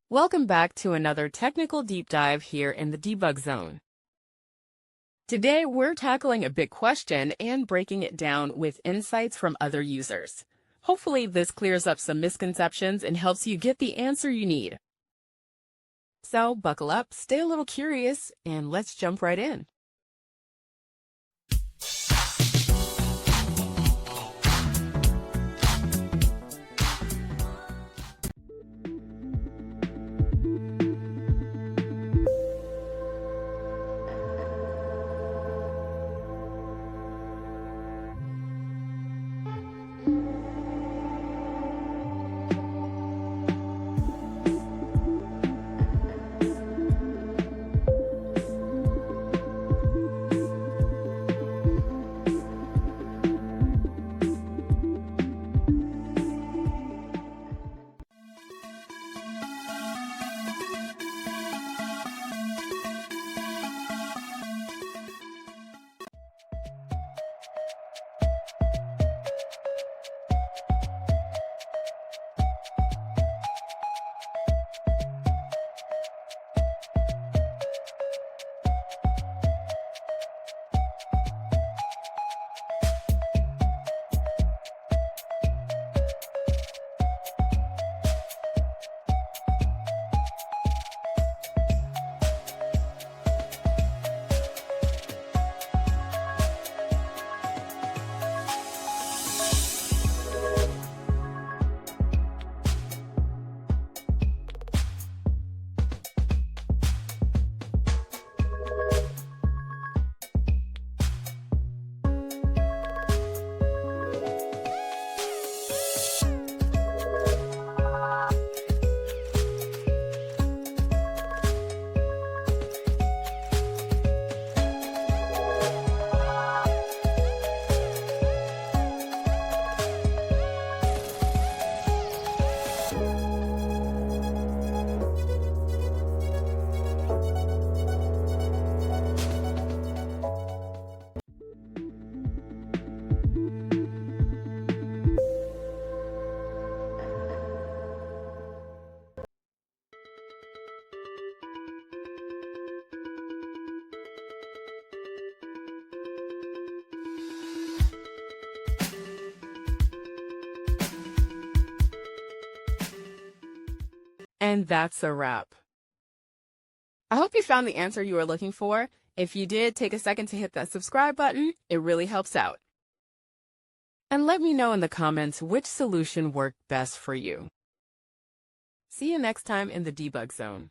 Welcome back to another technical deep dive here in the debug zone. Today, we're tackling a big question and breaking it down with insights from other users. Hopefully, this clears up some misconceptions and helps you get the answer you need. So, buckle up, stay a little curious, and let's jump right in. And that's a wrap. I hope you found the answer you were looking for. If you did, take a second to hit that subscribe button. It really helps out. And let me know in the comments which solution worked best for you. See you next time in the debug zone.